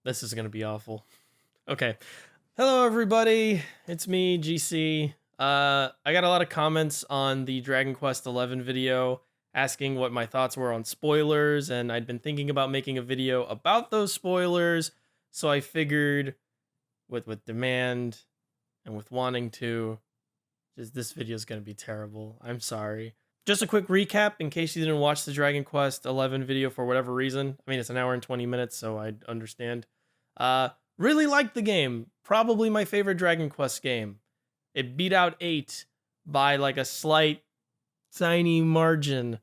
This is gonna be awful. Okay. Hello everybody. It's me, GC. I got a lot of comments on the Dragon Quest XI video asking what my thoughts were on spoilers, and I'd been thinking about making a video about those spoilers, so I figured with demand and with wanting to, just this video is gonna be terrible. I'm sorry. Just a quick recap in case you didn't watch the Dragon Quest XI video for whatever reason. I mean, it's an hour and 20 minutes, so I understand. Really liked the game. Probably my favorite Dragon Quest game. It beat out 8 by like a slight, tiny margin.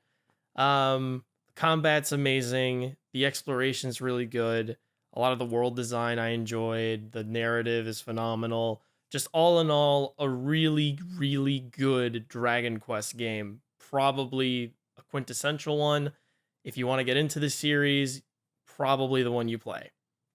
Combat's amazing. The exploration's really good. A lot of the world design I enjoyed. The narrative is phenomenal. Just all in all, a really, really good Dragon Quest game. Probably a quintessential one. If you want to get into the series, probably the one you play.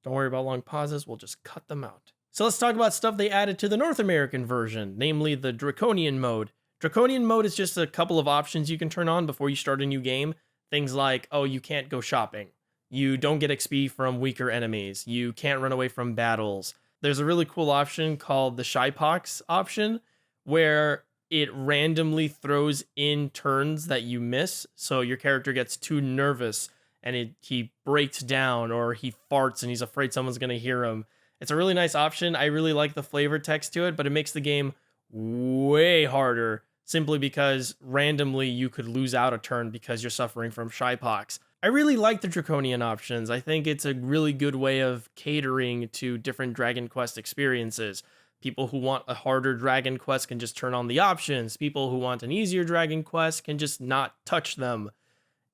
Don't worry about long pauses, we'll just cut them out. So let's talk about stuff they added to the North American version, namely the Draconian mode. Draconian mode is just a couple of options you can turn on before you start a new game. Things like, oh, you can't go shopping. You don't get XP from weaker enemies. You can't run away from battles. There's a really cool option called the Shy Pox option, where it randomly throws in turns that you miss, so your character gets too nervous and he breaks down, or he farts and he's afraid someone's going to hear him. It's a really nice option. I really like the flavor text to it, but it makes the game way harder simply because randomly you could lose out a turn because you're suffering from Shy Pox. I really like the Draconian options. I think it's a really good way of catering to different Dragon Quest experiences. People who want a harder Dragon Quest can just turn on the options. People who want an easier Dragon Quest can just not touch them.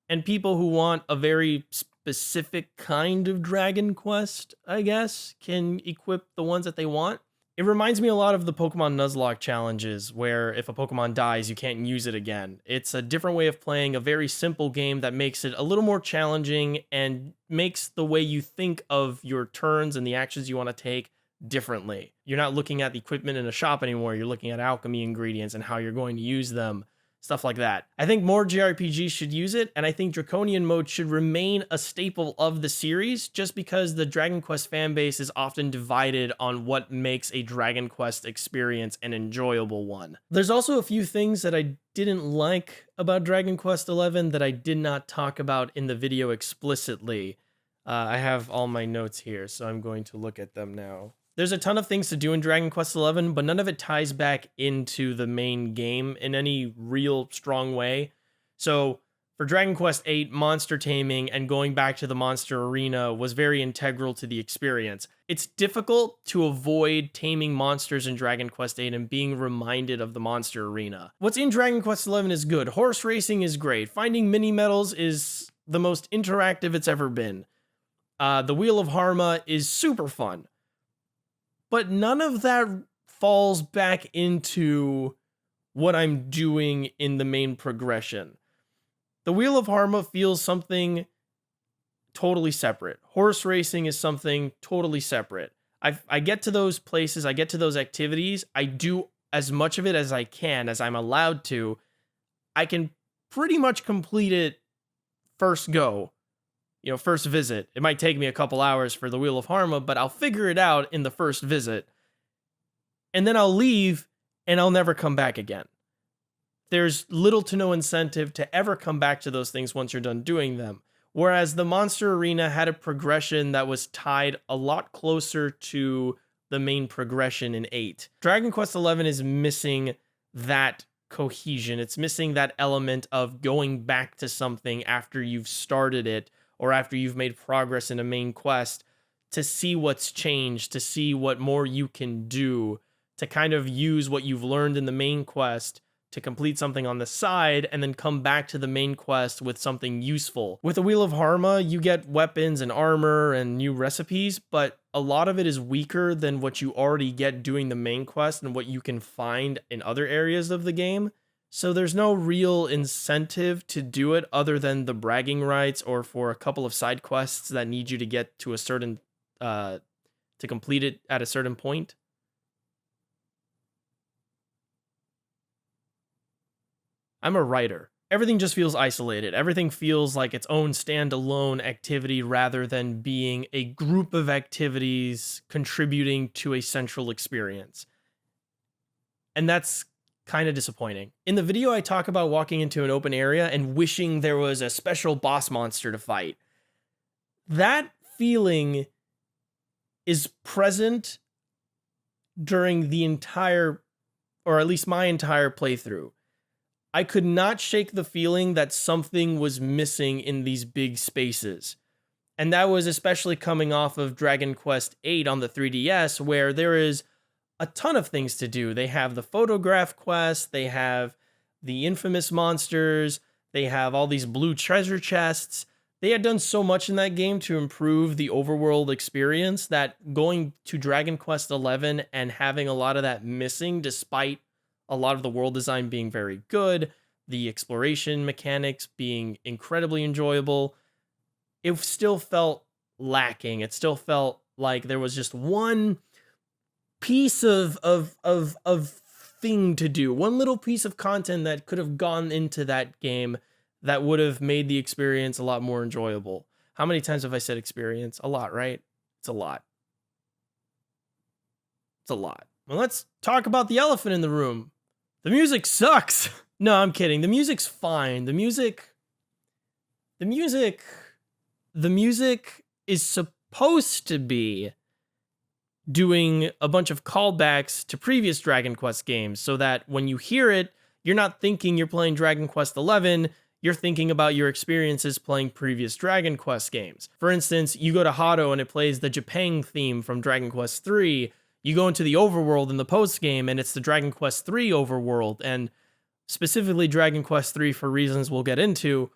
And people who want a very specific kind of Dragon Quest, I guess, can equip the ones that they want. It reminds me a lot of the Pokemon Nuzlocke challenges, where if a Pokemon dies, you can't use it again. It's a different way of playing a very simple game that makes it a little more challenging and makes the way you think of your turns and the actions you want to take differently. You're not looking at the equipment in a shop anymore. You're looking at alchemy ingredients and how you're going to use them. Stuff like that. I think more JRPGs should use it, and I think Draconian mode should remain a staple of the series, just because the Dragon Quest fanbase is often divided on what makes a Dragon Quest experience an enjoyable one. There's also a few things that I didn't like about Dragon Quest XI that I did not talk about in the video explicitly. I have all my notes here, so I'm going to look at them now. There's a ton of things to do in Dragon Quest XI, but none of it ties back into the main game in any real strong way. So for Dragon Quest VIII, monster taming and going back to the monster arena was very integral to the experience. It's difficult to avoid taming monsters in Dragon Quest VIII and being reminded of the monster arena. What's in Dragon Quest XI is good. Horse racing is great. Finding mini medals is the most interactive it's ever been. The Wheel of Harma is super fun. But none of that falls back into what I'm doing in the main progression. The Wheel of Harma feels something totally separate. Horse racing is something totally separate. I get to those places, I get to those activities, I do as much of it as I can, as I'm allowed to. I can pretty much complete it first go. First visit. It might take me a couple hours for the Wheel of Harma, but I'll figure it out in the first visit. And then I'll leave, and I'll never come back again. There's little to no incentive to ever come back to those things once you're done doing them. Whereas the Monster Arena had a progression that was tied a lot closer to the main progression in 8. Dragon Quest XI is missing that cohesion. It's missing that element of going back to something after you've started it, or after you've made progress in a main quest, to see what's changed, to see what more you can do, to kind of use what you've learned in the main quest to complete something on the side, and then come back to the main quest with something useful. With the Wheel of Harma, you get weapons and armor and new recipes, but a lot of it is weaker than what you already get doing the main quest and what you can find in other areas of the game. So there's no real incentive to do it other than the bragging rights, or for a couple of side quests that need you to get to a certain, to complete it at a certain point. I'm a writer. everything just feels isolated. Everything feels like its own standalone activity rather than being a group of activities contributing to a central experience. And that's kind of disappointing. In the video, I talk about walking into an open area and wishing there was a special boss monster to fight. That feeling is present during the entire, or at least my entire playthrough. I could not shake the feeling that something was missing in these big spaces. And that was especially coming off of Dragon Quest VIII on the 3DS, where there is a ton of things to do. They have the photograph quest, they have the infamous monsters, they have all these blue treasure chests. They had done so much in that game to improve the overworld experience that going to Dragon Quest XI and having a lot of that missing, despite a lot of the world design being very good, the exploration mechanics being incredibly enjoyable, it still felt lacking. It still felt like there was just one piece of thing to do, one little piece of content that could have gone into that game that would have made the experience a lot more enjoyable. How many times have I said experience? A lot, right? It's a lot. It's a lot. Well, let's talk about the elephant in the room. The music sucks. No, I'm kidding. The music's fine. The music is supposed to be doing a bunch of callbacks to previous Dragon Quest games so that when you hear it, you're not thinking you're playing Dragon Quest XI, you're thinking about your experiences playing previous Dragon Quest games. For instance, you go to Hado and it plays the Japang theme from Dragon Quest III. You go into the overworld in the post-game and it's the Dragon Quest III overworld, and specifically Dragon Quest III for reasons we'll get into,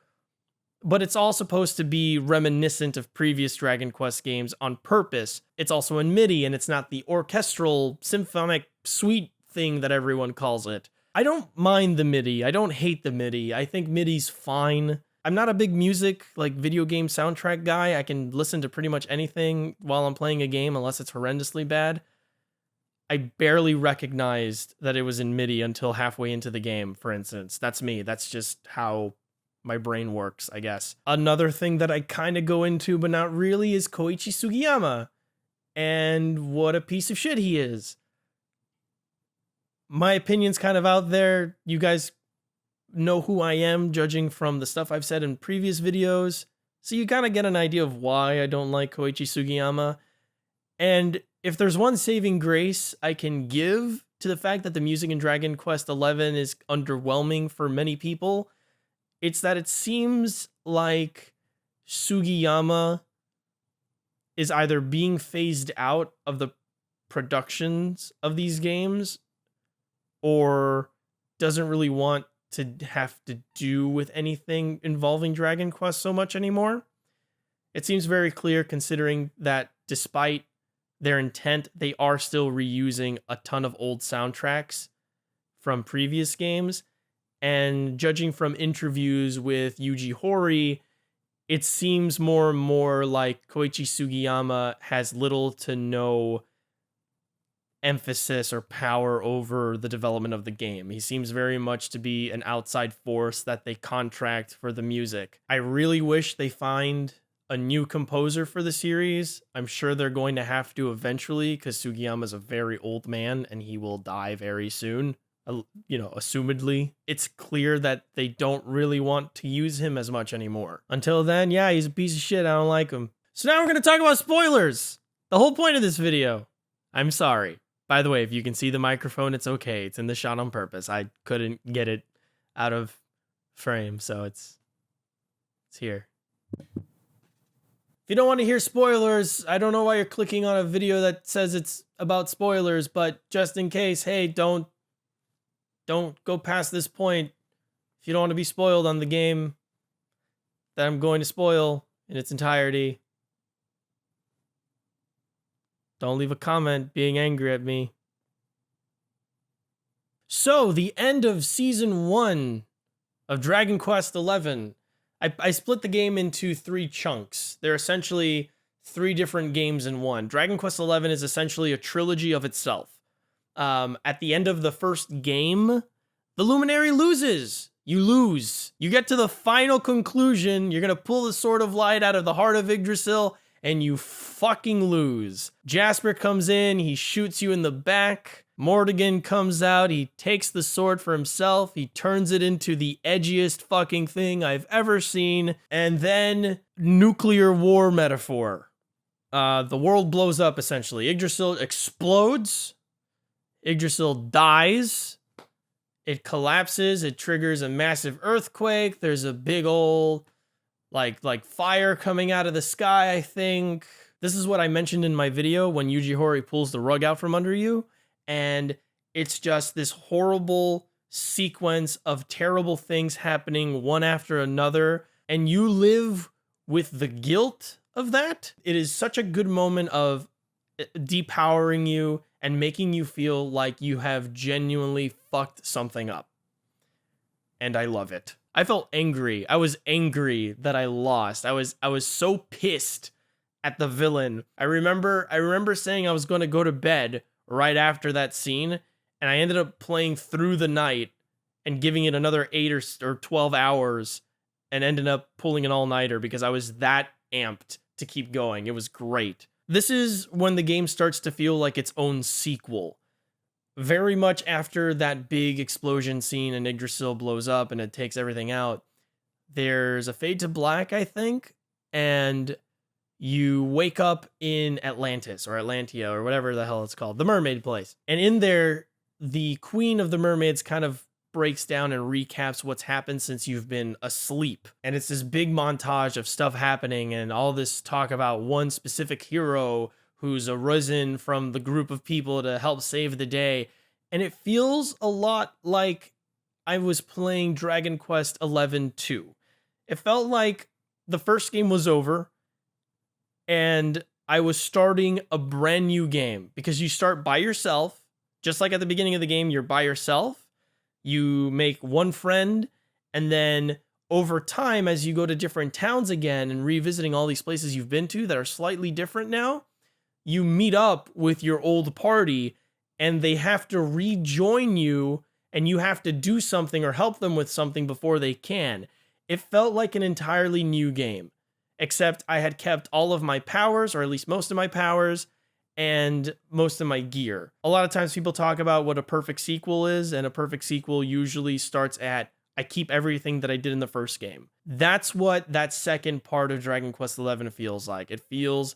but it's all supposed to be reminiscent of previous Dragon Quest games on purpose. It's also in MIDI, and it's not the orchestral, symphonic, suite thing that everyone calls it. I don't mind the MIDI. I don't hate the MIDI. I think MIDI's fine. I'm not a big music, like video game soundtrack guy. I can listen to pretty much anything while I'm playing a game unless it's horrendously bad. I barely recognized that it was in MIDI until halfway into the game, for instance. That's me. That's just how my brain works, I guess. Another thing that I kind of go into, but not really, is Koichi Sugiyama. And what a piece of shit he is. My opinion's kind of out there. You guys know who I am, judging from the stuff I've said in previous videos. So you kind of get an idea of why I don't like Koichi Sugiyama. And if there's one saving grace I can give to the fact that the music in Dragon Quest XI is underwhelming for many people, it's that it seems like Sugiyama is either being phased out of the productions of these games or doesn't really want to have to do with anything involving Dragon Quest so much anymore. It seems very clear considering that despite their intent, they are still reusing a ton of old soundtracks from previous games. And judging from interviews with Yuji Horii, it seems more and more like Koichi Sugiyama has little to no emphasis or power over the development of the game. He seems very much to be an outside force that they contract for the music. I really wish they find a new composer for the series. I'm sure they're going to have to eventually, because Sugiyama's a very old man and he will die very soon. Assumedly. It's clear that they don't really want to use him as much anymore. Until then, yeah, he's a piece of shit. I don't like him. So now we're going to talk about spoilers. The whole point of this video. I'm sorry. By the way, if you can see the microphone, it's okay. It's in the shot on purpose. I couldn't get it out of frame, so it's here. If you don't want to hear spoilers, I don't know why you're clicking on a video that says it's about spoilers, but just in case, hey, don't go past this point if you don't want to be spoiled on the game that I'm going to spoil in its entirety. Don't leave a comment being angry at me. So, the end of Season 1 of Dragon Quest XI. I split the game into 3 chunks. They're essentially 3 different games in one. Dragon Quest XI is essentially a trilogy of itself. At the end of the first game, the Luminary loses. You lose. You get to the final conclusion. You're going to pull the Sword of Light out of the heart of Yggdrasil, and you fucking lose. Jasper comes in. He shoots you in the back. Mordegon comes out. He takes the sword for himself. He turns it into the edgiest fucking thing I've ever seen. And then nuclear war metaphor. The world blows up, essentially. Yggdrasil explodes. Yggdrasil dies. It collapses. It triggers a massive earthquake. There's a big old, like fire coming out of the sky, I think. This is what I mentioned in my video when Yuji Horii pulls the rug out from under you. And it's just this horrible sequence of terrible things happening one after another. And you live with the guilt of that. It is such a good moment of depowering you and making you feel like you have genuinely fucked something up. And I love it. I felt angry. I was angry that I lost. I was so pissed at the villain. I remember saying I was going to go to bed right after that scene, and I ended up playing through the night and giving it another 8 or 12 hours and ended up pulling an all-nighter because I was that amped to keep going. It was great. This is when the game starts to feel like its own sequel. Very much after that big explosion scene and Yggdrasil blows up and it takes everything out, there's a fade to black, I think, and you wake up in Atlantis or Atlantia or whatever the hell it's called, the mermaid place. And in there, the queen of the mermaids kind of breaks down and recaps what's happened since you've been asleep. And it's this big montage of stuff happening and all this talk about one specific hero who's arisen from the group of people to help save the day. And it feels a lot like I was playing Dragon Quest XI 2. It felt like the first game was over and I was starting a brand new game because you start by yourself. Just like at the beginning of the game, you're by yourself. You make one friend, and then over time, as you go to different towns again and revisiting all these places you've been to that are slightly different now, you meet up with your old party, and they have to rejoin you, and you have to do something or help them with something before they can. It felt like an entirely new game, except I had kept all of my powers, or at least most of my powers, and most of my gear. A lot of times people talk about what a perfect sequel is, and a perfect sequel usually starts at, I keep everything that I did in the first game. That's what that second part of Dragon Quest XI feels like. It feels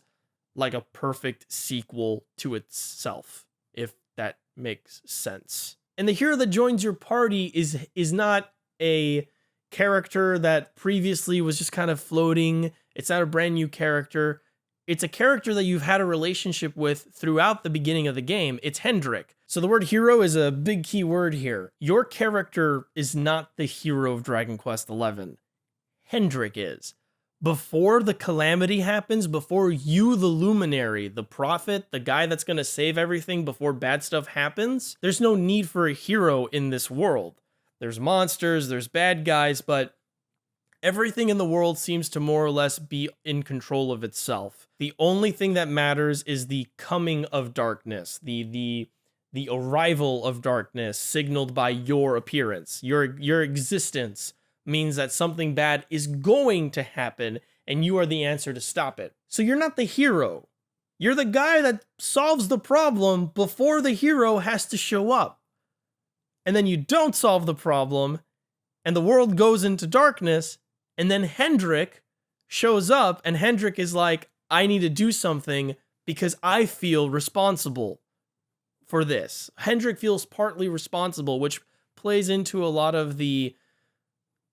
like a perfect sequel to itself, if that makes sense. And the hero that joins your party is not a character that previously was just kind of floating. It's not a brand new character. It's a character that you've had a relationship with throughout the beginning of the game. It's Hendrik. So the word hero is a big key word here. Your character is not the hero of Dragon Quest XI. Hendrik is. Before the calamity happens, before you, the luminary, the prophet, the guy that's going to save everything before bad stuff happens, there's no need for a hero in this world. There's monsters, there's bad guys, but everything in the world seems to more or less be in control of itself. The only thing that matters is the coming of darkness, the arrival of darkness signaled by your appearance. Your existence means that something bad is going to happen and you are the answer to stop it. So you're not the hero. You're the guy that solves the problem before the hero has to show up. And then you don't solve the problem and the world goes into darkness. And then Hendrik shows up and Hendrik is like, I need to do something because I feel responsible for this. Hendrik feels partly responsible, which plays into a lot of the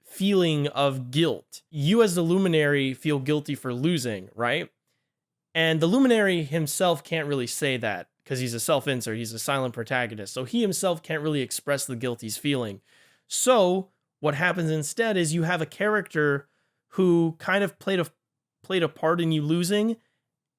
feeling of guilt. You as the luminary feel guilty for losing, right? And the luminary himself can't really say that because he's a self-insert. He's a silent protagonist. So he himself can't really express the guilt he's feeling. So what happens instead is you have a character who kind of played a part in you losing,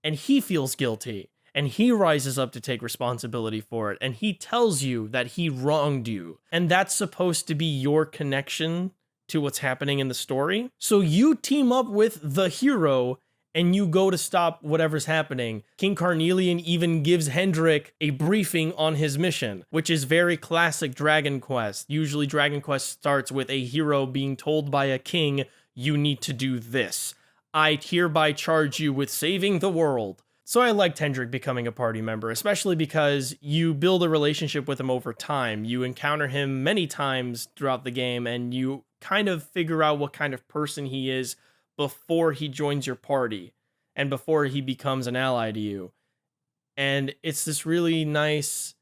and he feels guilty, and he rises up to take responsibility for it, and he tells you that he wronged you, and that's supposed to be your connection to what's happening in the story. So you team up with the hero, and you go to stop whatever's happening. King Carnelian even gives Hendrik a briefing on his mission, which is very classic Dragon Quest. Usually Dragon Quest starts with a hero being told by a king, you need to do this. I hereby charge you with saving the world. So I liked Hendrik becoming a party member, especially because you build a relationship with him over time. You encounter him many times throughout the game, and you kind of figure out what kind of person he is before he joins your party and before he becomes an ally to you. And it's this really nice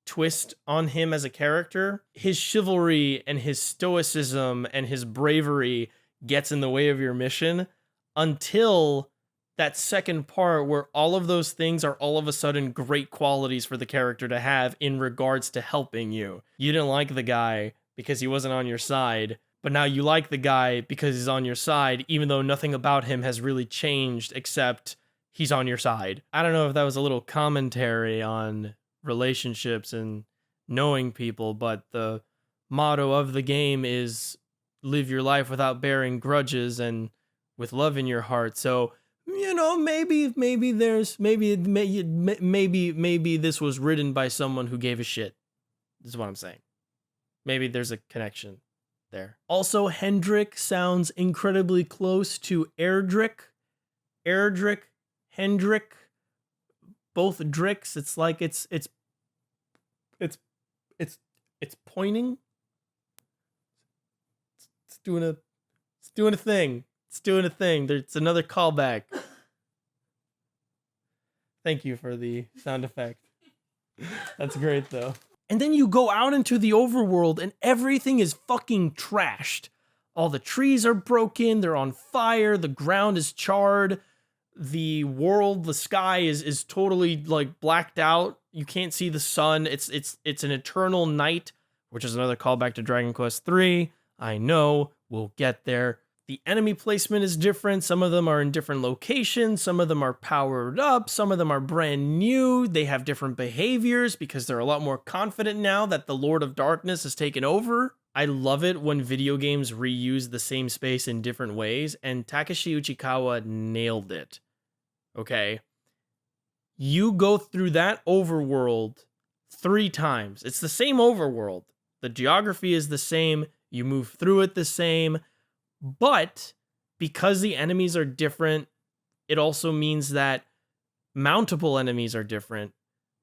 twist on him as a character. His chivalry and his stoicism and his bravery gets in the way of your mission until that second part where all of those things are all of a sudden great qualities for the character to have in regards to helping you. You didn't like the guy because he wasn't on your side, but now you like the guy because he's on your side, even though nothing about him has really changed except he's on your side. I don't know if that was a little commentary on relationships and knowing people, but the motto of the game is live your life without bearing grudges and with love in your heart. So, you know, maybe this was written by someone who gave a shit. This is what I'm saying. Maybe there's a connection there. Also, Hendrik sounds incredibly close to Erdrick, Hendrik, both Dricks. It's like it's pointing. It's doing a thing. It's doing a thing. There's another callback. Thank you for the sound effect. That's great though. And then you go out into the overworld and everything is fucking trashed. All the trees are broken, they're on fire, the ground is charred, the sky is totally like blacked out. You can't see the sun. It's an eternal night, which is another callback to Dragon Quest III. I know, we'll get there. The enemy placement is different. Some of them are in different locations. Some of them are powered up. Some of them are brand new. They have different behaviors because they're a lot more confident now that the Lord of Darkness has taken over. I love it when video games reuse the same space in different ways, and Takeshi Uchikawa nailed it. Okay? You go through that overworld 3 times. It's the same overworld. The geography is the same. You move through it the same. But because the enemies are different, it also means that mountable enemies are different,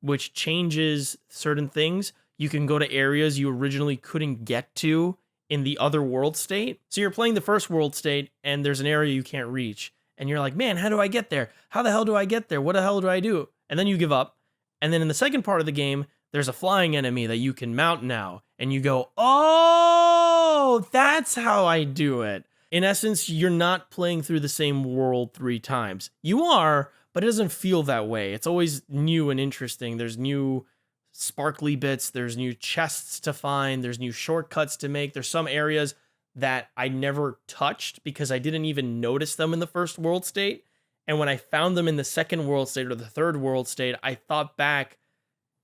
which changes certain things. You can go to areas you originally couldn't get to in the other world state. So you're playing the first world state and there's an area you can't reach. And you're like, man, how do I get there? How the hell do I get there? What the hell do I do? And then you give up. And then in the second part of the game, there's a flying enemy that you can mount now. And you go, oh, that's how I do it. In essence, you're not playing through the same world 3 times. You are, but it doesn't feel that way. It's always new and interesting. There's new sparkly bits. There's new chests to find. There's new shortcuts to make. There's some areas that I never touched because I didn't even notice them in the first world state. And when I found them in the second world state or the third world state, I thought back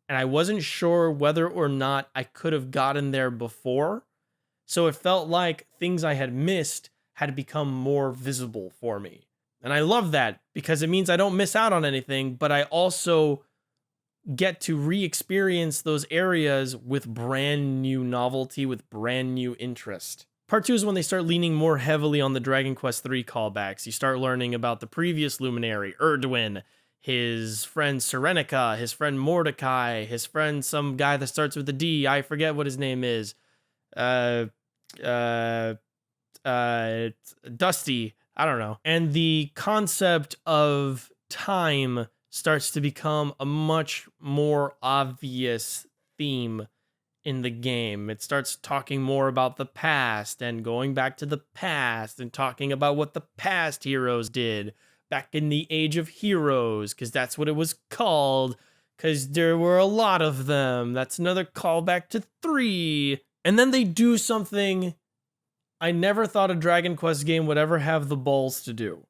and I wasn't sure whether or not I could have gotten there before. So it felt like things I had missed had become more visible for me. And I love that because it means I don't miss out on anything, but I also get to re-experience those areas with brand new novelty, with brand new interest. Part 2 is when they start leaning more heavily on the Dragon Quest III callbacks. You start learning about the previous Luminary, Erdwin, his friend Serenica, his friend Mordecai, his friend some guy that starts with a D. I forget what his name is. Dusty, I don't know. And the concept of time starts to become a much more obvious theme in the game. It starts talking more about the past and going back to the past and talking about what the past heroes did back in the Age of Heroes, because that's what it was called, because there were a lot of them. That's another callback to 3. And then they do something I never thought a Dragon Quest game would ever have the balls to do.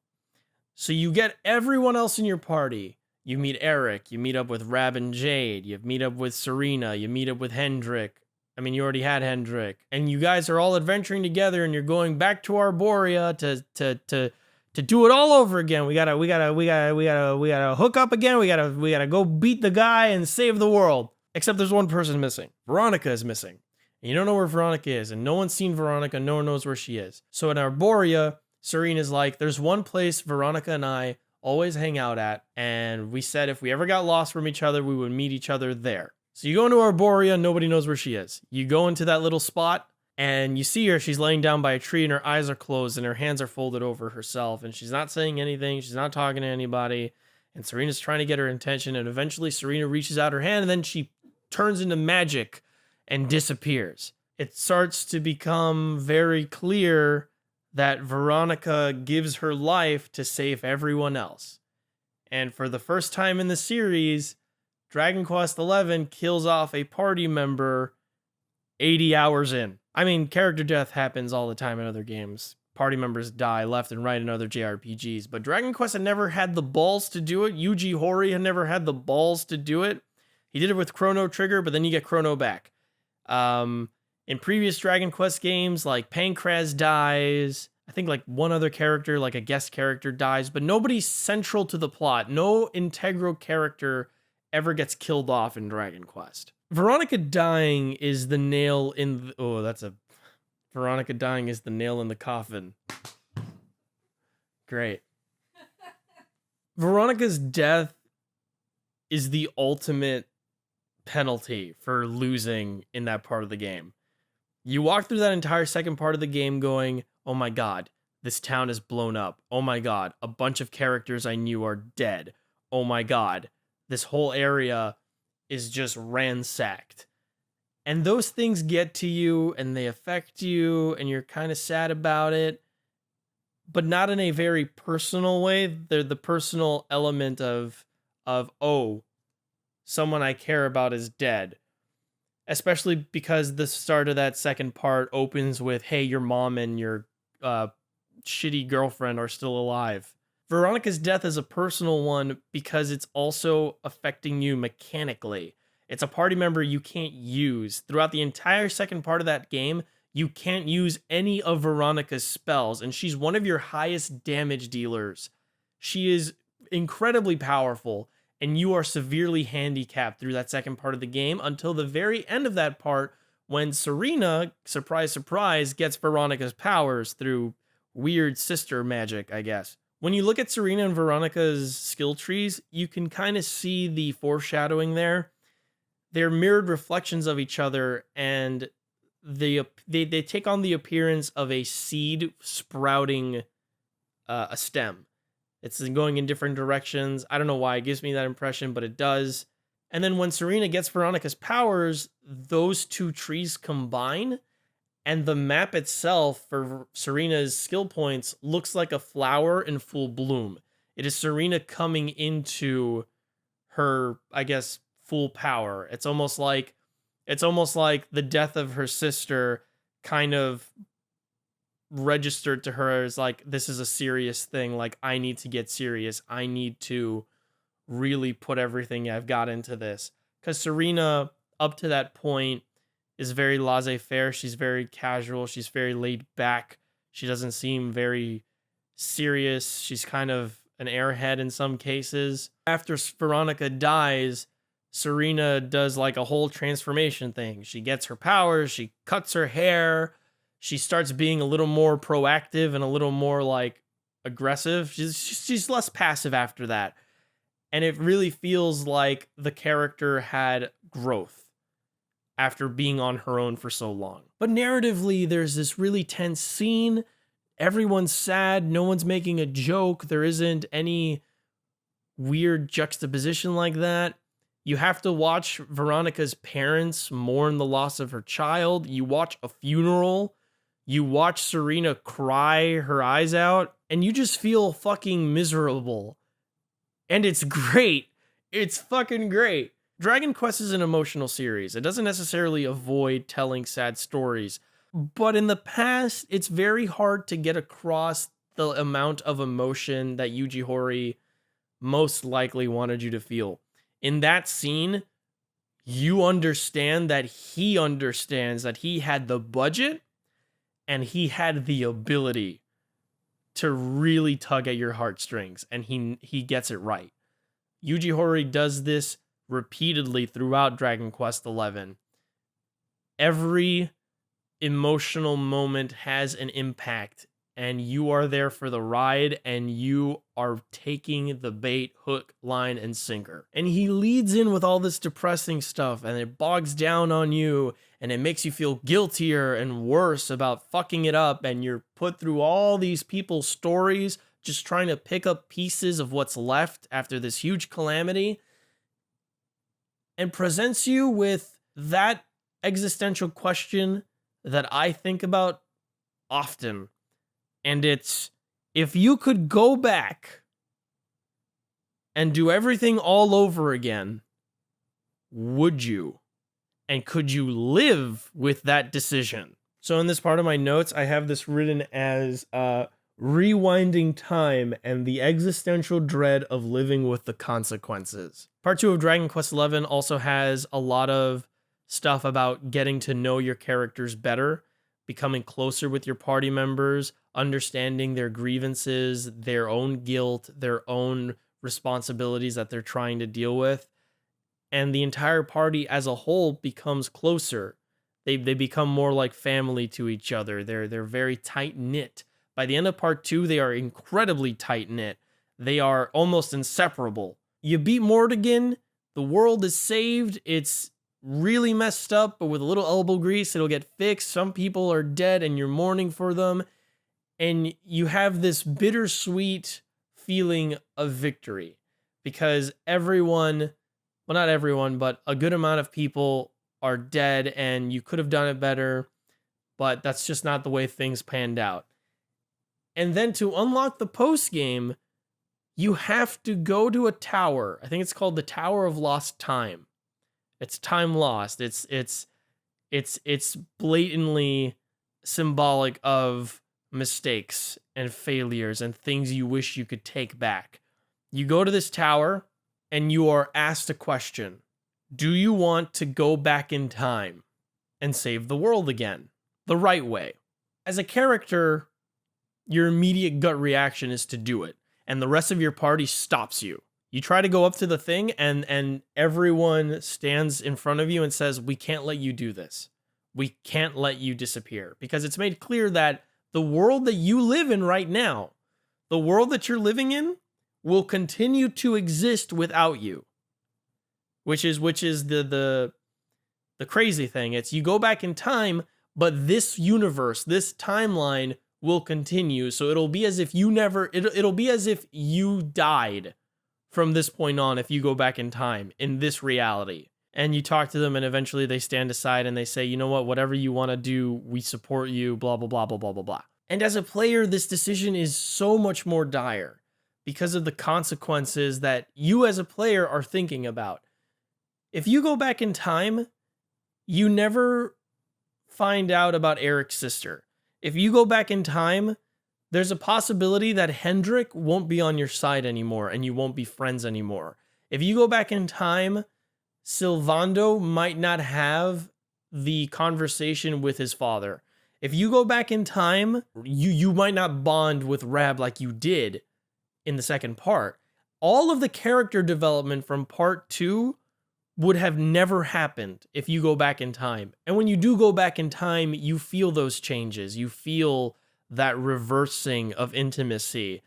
So you get everyone else in your party. You meet Eric, you meet up with Rab and Jade, you meet up with Serena, you meet up with Hendrik. I mean, you already had Hendrik. And you guys are all adventuring together and you're going back to Arborea to to do it all over again. We gotta hook up again. We gotta go beat the guy and save the world. Except there's one person missing. Veronica is missing. And you don't know where Veronica is, and no one's seen Veronica. No one knows where she is. So in Arborea, Serena's like, there's one place Veronica and I always hang out at, and we said if we ever got lost from each other, we would meet each other there. So you go into Arborea, nobody knows where she is. You go into that little spot, and you see her, she's laying down by a tree, and her eyes are closed, and her hands are folded over herself, and she's not saying anything, she's not talking to anybody, and Serena's trying to get her attention, and eventually Serena reaches out her hand, and then she turns into magic and disappears. It starts to become very clear that Veronica gives her life to save everyone else. And for the first time in the series, Dragon Quest XI kills off a party member 80 hours in. I mean, character death happens all the time in other games. Party members die left and right in other JRPGs, but Dragon Quest had never had the balls to do it. Yuji Horii had never had the balls to do it. He did it with Chrono Trigger, but then you get Chrono back. In previous Dragon Quest games, like Pancraz dies. I think like one other character, like a guest character dies, but nobody's central to the plot. No integral character ever gets killed off in Dragon Quest. Veronica dying is the nail in Veronica dying is the nail in the coffin. Great. Veronica's death is the ultimate penalty for losing in that part of the game. You walk through that entire second part of the game going, oh my god, this town is blown up. Oh my god, a bunch of characters I knew are dead. Oh my god, this whole area is just ransacked. And those things get to you and they affect you and you're kind of sad about it, but not in a very personal way. They're the personal element of oh, someone I care about is dead. Especially because the start of that second part opens with, hey, your mom and your shitty girlfriend are still alive. Veronica's death is a personal one because it's also affecting you mechanically. It's a party member you can't use. Throughout the entire second part of that game, you can't use any of Veronica's spells, and she's one of your highest damage dealers. She is incredibly powerful, and you are severely handicapped through that second part of the game until the very end of that part when Serena, surprise, surprise, gets Veronica's powers through weird sister magic, I guess. When you look at Serena and Veronica's skill trees, you can kind of see the foreshadowing there. They're mirrored reflections of each other, and they take on the appearance of a seed sprouting a stem. It's going in different directions. I don't know why it gives me that impression, but it does. And then when Serena gets Veronica's powers, those two trees combine, and the map itself for Serena's skill points looks like a flower in full bloom. It is Serena coming into her, I guess, full power. It's almost like the death of her sister kind of registered to her as like, this is a serious thing. Like, I need to get serious. I need to really put everything I've got into this. Because Serena, up to that point, is very laissez-faire. She's very casual. She's very laid back. She doesn't seem very serious. She's kind of an airhead in some cases. After Veronica dies, Serena does like a whole transformation thing. She gets her powers. She cuts her hair. She starts being a little more proactive and a little more like aggressive. She's less passive after that. And it really feels like the character had growth after being on her own for so long. But narratively, there's this really tense scene. Everyone's sad. No one's making a joke. There isn't any weird juxtaposition like that. You have to watch Veronica's parents mourn the loss of her child. You watch a funeral. You watch Serena cry her eyes out. And you just feel fucking miserable. And it's great. It's fucking great. Dragon Quest is an emotional series. It doesn't necessarily avoid telling sad stories. But in the past, it's very hard to get across the amount of emotion that Yuji Horii most likely wanted you to feel. In that scene, you understand that he understands that he had the budget and he had the ability to really tug at your heartstrings, and he gets it right. Yuji Horii does this repeatedly throughout Dragon Quest XI. Every emotional moment has an impact, and you are there for the ride, and you are taking the bait, hook, line, and sinker. And he leads in with all this depressing stuff, and it bogs down on you, and it makes you feel guiltier and worse about fucking it up, and you're put through all these people's stories, just trying to pick up pieces of what's left after this huge calamity, and presents you with that existential question that I think about often. And it's, if you could go back and do everything all over again, would you? And could you live with that decision? So in this part of my notes, I have this written as rewinding time and the existential dread of living with the consequences. Part 2 of Dragon Quest XI also has a lot of stuff about getting to know your characters better, becoming closer with your party members, understanding their grievances, their own guilt, their own responsibilities that they're trying to deal with. And the entire party as a whole becomes closer. They become more like family to each other. They're very tight-knit. By the end of part 2, they are incredibly tight-knit. They are almost inseparable. You beat Mordegon, the world is saved, it's really messed up, but with a little elbow grease, it'll get fixed. Some people are dead and you're mourning for them. And you have this bittersweet feeling of victory because everyone, well, not everyone, but a good amount of people are dead and you could have done it better, but that's just not the way things panned out. And then to unlock the post game, you have to go to a tower. I think it's called the Tower of Lost Time. It's time lost. It's blatantly symbolic of mistakes and failures and things you wish you could take back. You go to this tower and you are asked a question. Do you want to go back in time and save the world again? The right way. As a character, your immediate gut reaction is to do it, and the rest of your party stops you. You try to go up to the thing, and everyone stands in front of you and says, we can't let you do this. We can't let you disappear. Because it's made clear that the world that you live in right now, the world that you're living in, will continue to exist without you. Which is the crazy thing. It's you go back in time, but this universe, this timeline will continue. So it'll be as if you never, it'll be as if you died from this point on if you go back in time in this reality. And you talk to them and eventually they stand aside and they say, you know what, whatever you want to do, we support you, blah, blah, blah, blah, blah, blah, blah. And as a player, this decision is so much more dire because of the consequences that you as a player are thinking about. If you go back in time, you never find out about Eric's sister. If you go back in time, there's a possibility that Hendrik won't be on your side anymore and you won't be friends anymore. If you go back in time, Sylvando might not have the conversation with his father. If you go back in time, you might not bond with Rab like you did in the second part. All of the character development from part 2 would have never happened if you go back in time. And when you do go back in time, you feel those changes. You feel that reversing of intimacy.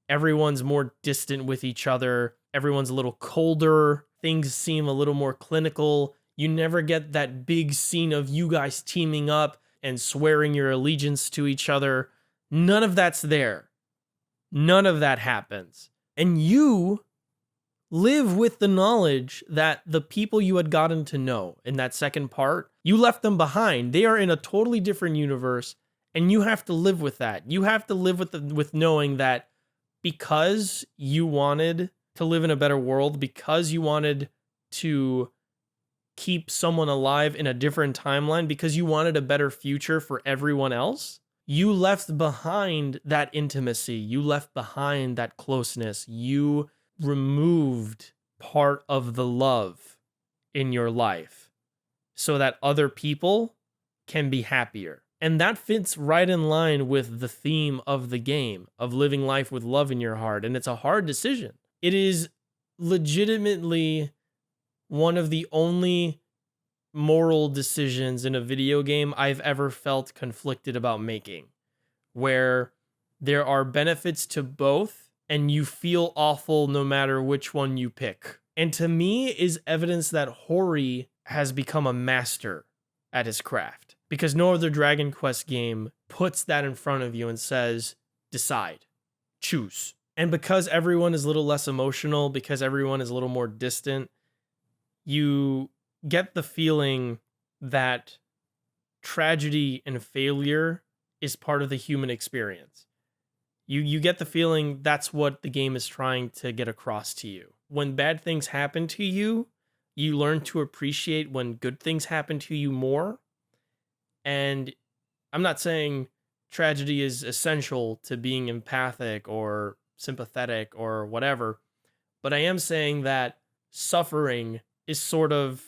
Everyone's more distant with each other. Everyone's a little colder. Things seem a little more clinical. You never get that big scene of you guys teaming up and swearing your allegiance to each other. None of that's there. None of that happens. And you live with the knowledge that the people you had gotten to know in that second part, you left them behind. They are in a totally different universe, and you have to live with that. You have to live with knowing that because you wanted to live in a better world, because you wanted to keep someone alive in a different timeline, because you wanted a better future for everyone else, you left behind that intimacy. You left behind that closeness. You removed part of the love in your life so that other people can be happier. And that fits right in line with the theme of the game, of living life with love in your heart. And it's a hard decision. It is legitimately one of the only moral decisions in a video game I've ever felt conflicted about making, where there are benefits to both and you feel awful no matter which one you pick. And to me is evidence that Hori has become a master at his craft, because no other Dragon Quest game puts that in front of you and says, decide, choose. And because everyone is a little less emotional, because everyone is a little more distant, you get the feeling that tragedy and failure is part of the human experience. You get the feeling that's what the game is trying to get across to you. When bad things happen to you, you learn to appreciate when good things happen to you more. And I'm not saying tragedy is essential to being empathic or sympathetic or whatever, but I am saying that suffering is sort of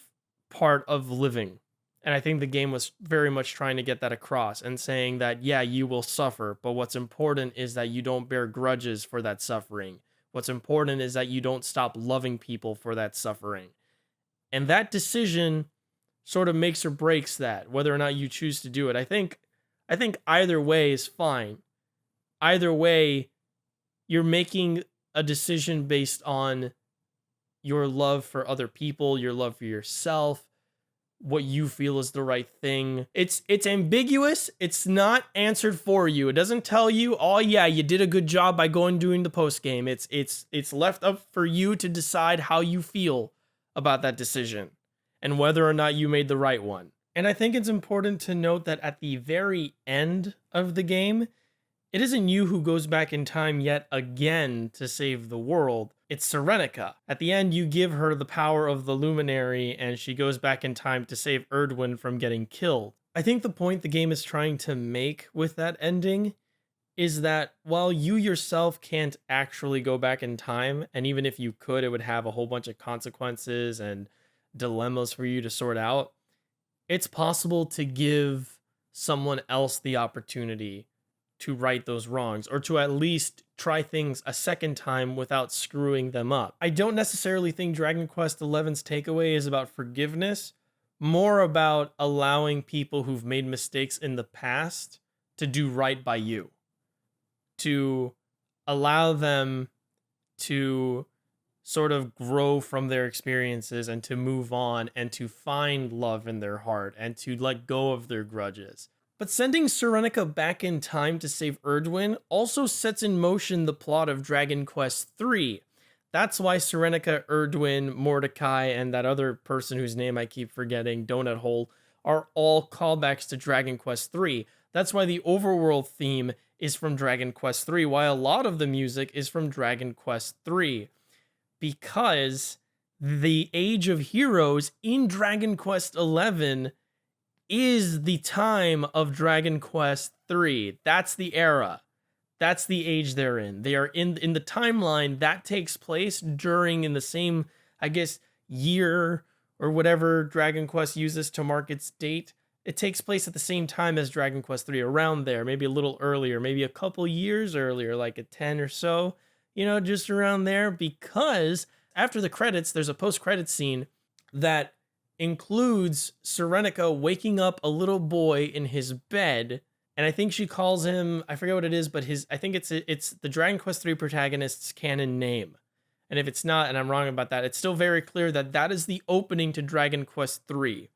part of living. And I think the game was very much trying to get that across and saying that, yeah, you will suffer, but what's important is that you don't bear grudges for that suffering. What's important is that you don't stop loving people for that suffering. And that decision sort of makes or breaks that, whether or not you choose to do it. I think either way is fine. Either way, you're making a decision based on your love for other people, your love for yourself, what you feel is the right thing. It's ambiguous. It's not answered for you. It doesn't tell you, oh yeah, you did a good job by going doing the post game. It's left up for you to decide how you feel about that decision and whether or not you made the right one. And I think it's important to note that at the very end of the game, it isn't you who goes back in time yet again to save the world. It's Serenica. At the end, you give her the power of the Luminary, and she goes back in time to save Erdwin from getting killed. I think the point the game is trying to make with that ending is that while you yourself can't actually go back in time, and even if you could, it would have a whole bunch of consequences and dilemmas for you to sort out, it's possible to give someone else the opportunity to right those wrongs, or to at least try things a second time without screwing them up. I don't necessarily think Dragon Quest XI's takeaway is about forgiveness, more about allowing people who've made mistakes in the past to do right by you, to allow them to sort of grow from their experiences and to move on and to find love in their heart and to let go of their grudges. But sending Serenica back in time to save Erdwin also sets in motion the plot of Dragon Quest III. That's why Serenica, Erdwin, Mordecai, and that other person whose name I keep forgetting, Donut Hole, are all callbacks to Dragon Quest III. That's why the overworld theme is from Dragon Quest III, while a lot of the music is from Dragon Quest III. Because the Age of Heroes in Dragon Quest XI is the time of Dragon Quest III. That's the era. That's the age they're in. They are in the timeline that takes place during, in the same, I guess, year or whatever Dragon Quest uses to mark its date. It takes place at the same time as Dragon Quest III, around there, maybe a little earlier, maybe a couple years earlier, like a 10 or so, just around there, because after the credits, there's a post-credit scene that includes Serenica waking up a little boy in his bed, and I think she calls him, I forget what it is, but I think it's the Dragon Quest III protagonist's canon name. And if it's not, and I'm wrong about that, it's still very clear that that is the opening to Dragon Quest III,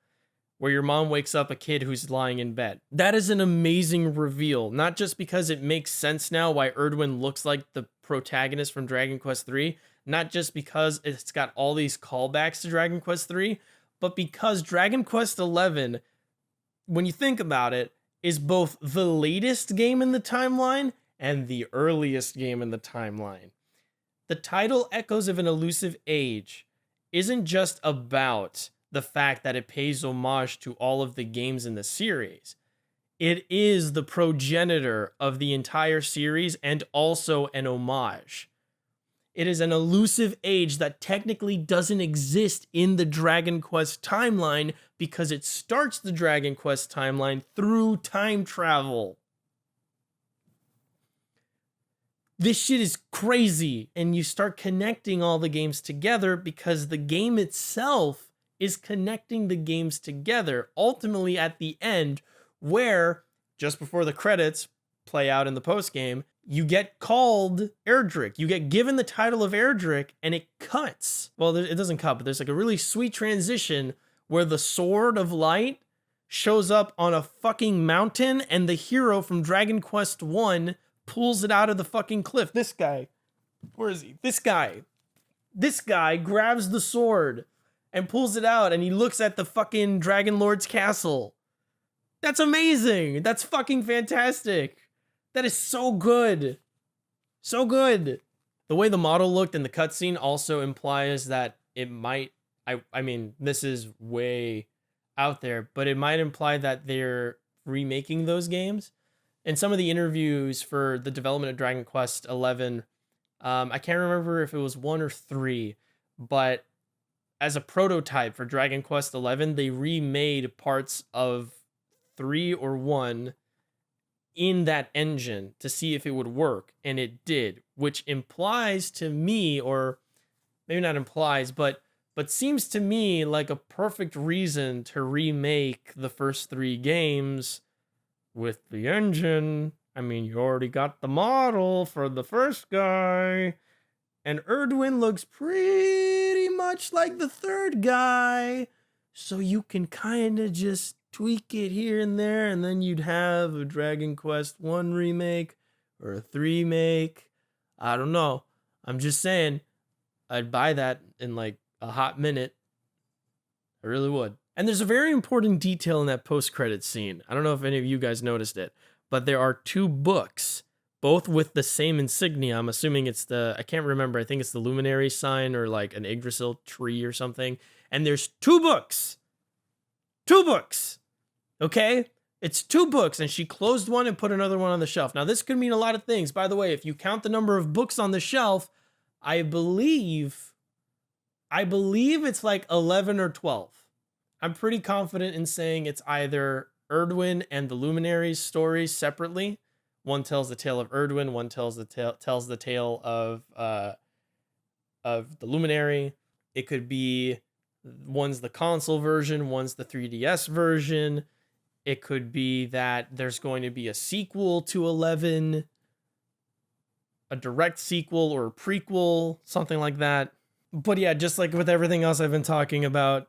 where your mom wakes up a kid who's lying in bed. That is an amazing reveal, not just because it makes sense now why Erdwin looks like the protagonist from Dragon Quest III, not just because it's got all these callbacks to Dragon Quest III, but because Dragon Quest XI, when you think about it, is both the latest game in the timeline and the earliest game in the timeline. The title Echoes of an Elusive Age isn't just about the fact that it pays homage to all of the games in the series. It is the progenitor of the entire series and also an homage. It is an elusive age that technically doesn't exist in the Dragon Quest timeline because it starts the Dragon Quest timeline through time travel. This shit is crazy, and you start connecting all the games together because the game itself is connecting the games together, ultimately at the end, where just before the credits play out in the post game, you get called Hendrik. You get given the title of Hendrik, and it cuts. Well, it doesn't cut, but there's like a really sweet transition where the Sword of Light shows up on a fucking mountain, and the hero from Dragon Quest 1 pulls it out of the fucking cliff. This guy. Where is he? This guy. This guy grabs the sword and pulls it out, and he looks at the fucking Dragon Lord's castle. That's amazing. That's fucking fantastic. That is so good. So good. The way the model looked in the cutscene also implies that it might, I mean, this is way out there, but it might imply that they're remaking those games. In some of the interviews for the development of Dragon Quest 11, I can't remember if it was 1 or 3, but as a prototype for Dragon Quest 11, they remade parts of 3 or 1 in that engine to see if it would work, and it did, which implies to me, or maybe not implies, but seems to me like a perfect reason to remake the first 3 games with the engine. I mean, you already got the model for the first guy, and Erdwin looks pretty much like the third guy, so you can kind of just tweak it here and there, and then you'd have a Dragon Quest 1 remake or a 3 make. I don't know. I'm just saying, I'd buy that in like a hot minute. I really would. And there's a very important detail in that post-credit scene. I don't know if any of you guys noticed it, but there are 2 books, both with the same insignia. I'm assuming it's I can't remember, I think it's the Luminary sign or like an Yggdrasil tree or something. And there's 2 books. 2 books. Okay? It's 2 books, and she closed one and put another one on the shelf. Now, this could mean a lot of things. By the way, if you count the number of books on the shelf, I believe it's like 11 or 12. I'm pretty confident in saying it's either Erdwin and the Luminaries stories separately. One tells the tale of Erdwin, one tells the tale of the Luminary. It could be one's the console version, one's the 3DS version. It could be that there's going to be a sequel to 11, a direct sequel or a prequel, something like that. But yeah, just like with everything else I've been talking about,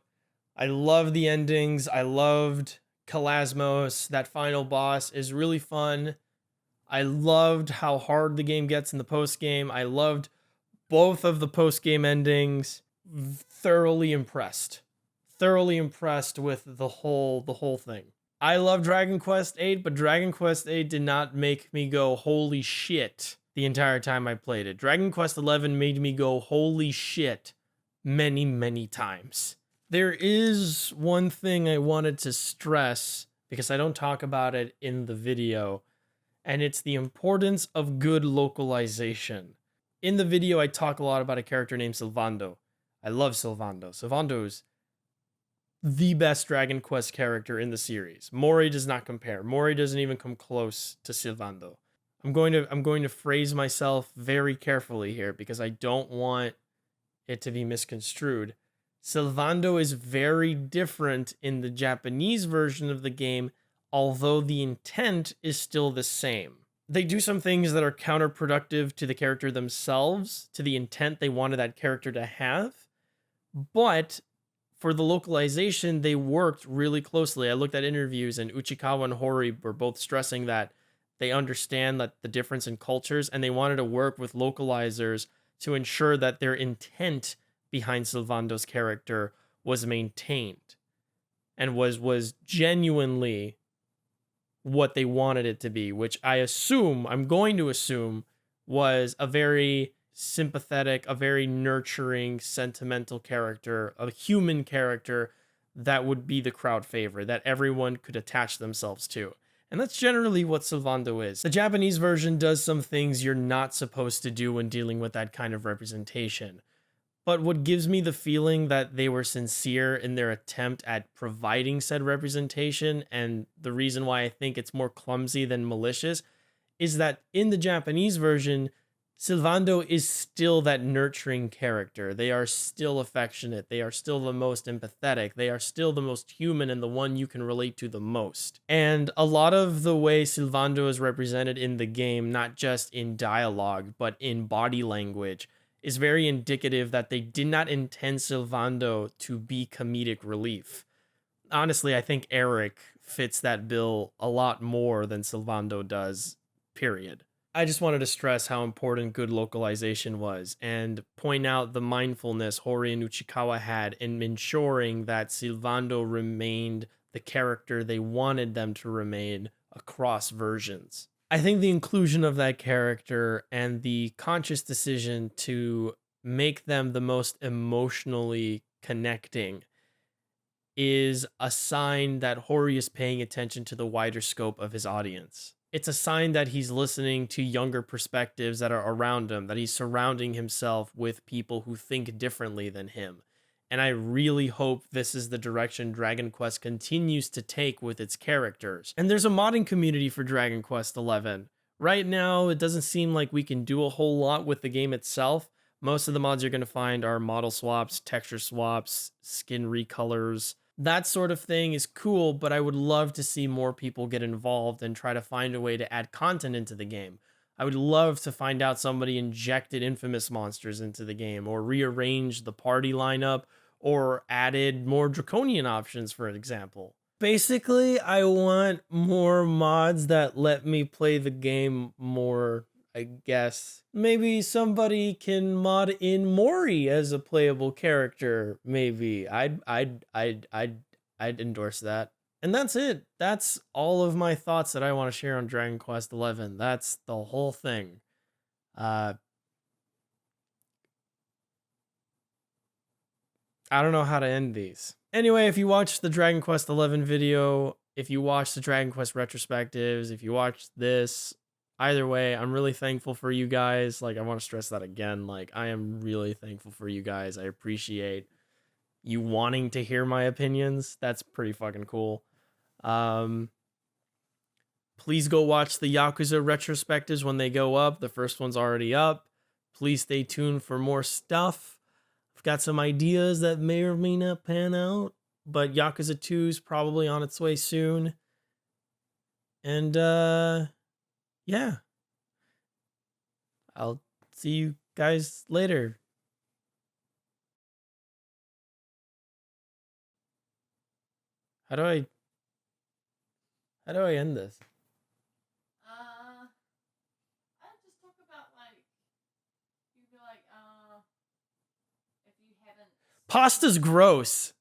I love the endings. I loved Kalasmos. That final boss is really fun. I loved how hard the game gets in the post-game. I loved both of the post-game endings. Thoroughly impressed. Thoroughly impressed with the whole thing. I love Dragon Quest 8, but Dragon Quest 8 did not make me go, holy shit, the entire time I played it. Dragon Quest 11 made me go, holy shit, many, many times. There is one thing I wanted to stress, because I don't talk about it in the video, and it's the importance of good localization. In the video, I talk a lot about a character named Sylvando. I love Sylvando. Sylvando's the best Dragon Quest character in the series. Mori does not compare. Mori doesn't even come close to Sylvando. I'm going to phrase myself very carefully here because I don't want it to be misconstrued. Sylvando is very different in the Japanese version of the game, although the intent is still the same. They do some things that are counterproductive to the character themselves, to the intent they wanted that character to have, but for the localization, they worked really closely. I looked at interviews, and Uchikawa and Hori were both stressing that they understand that the difference in cultures, and they wanted to work with localizers to ensure that their intent behind Sylvando's character was maintained and was genuinely what they wanted it to be, which I'm going to assume, was a very sympathetic, a very nurturing, sentimental character, a human character that would be the crowd favorite, that everyone could attach themselves to. And that's generally what Sylvando is. The Japanese version does some things you're not supposed to do when dealing with that kind of representation. But what gives me the feeling that they were sincere in their attempt at providing said representation, and the reason why I think it's more clumsy than malicious, is that in the Japanese version, Sylvando is still that nurturing character. They are still affectionate. They are still the most empathetic. They are still the most human and the one you can relate to the most. And a lot of the way Sylvando is represented in the game, not just in dialogue, but in body language, is very indicative that they did not intend Sylvando to be comedic relief. Honestly, I think Eric fits that bill a lot more than Sylvando does, period. I just wanted to stress how important good localization was and point out the mindfulness Hori and Uchikawa had in ensuring that Sylvando remained the character they wanted them to remain across versions. I think the inclusion of that character and the conscious decision to make them the most emotionally connecting is a sign that Hori is paying attention to the wider scope of his audience. It's a sign that he's listening to younger perspectives that are around him, that he's surrounding himself with people who think differently than him. And I really hope this is the direction Dragon Quest continues to take with its characters. And there's a modding community for Dragon Quest XI. Right now, it doesn't seem like we can do a whole lot with the game itself. Most of the mods you're going to find are model swaps, texture swaps, skin recolors. That sort of thing is cool, but I would love to see more people get involved and try to find a way to add content into the game. I would love to find out somebody injected infamous monsters into the game, or rearranged the party lineup, or added more draconian options, for example. Basically, I want more mods that let me play the game more, I guess. Maybe somebody can mod in Mori as a playable character. Maybe I'd endorse that. And that's it. That's all of my thoughts that I want to share on Dragon Quest XI. That's the whole thing. I don't know how to end these. Anyway, if you watched the Dragon Quest XI video, if you watched the Dragon Quest retrospectives, if you watched this, either way, I'm really thankful for you guys. Like, I want to stress that again. Like, I am really thankful for you guys. I appreciate you wanting to hear my opinions. That's pretty fucking cool. Please go watch the Yakuza retrospectives when they go up. The first one's already up. Please stay tuned for more stuff. I've got some ideas that may or may not pan out, but Yakuza 2 is probably on its way soon. And yeah. I'll see you guys later. How do I end this? I just talk about like you'd be like, if you haven't Pasta's gross.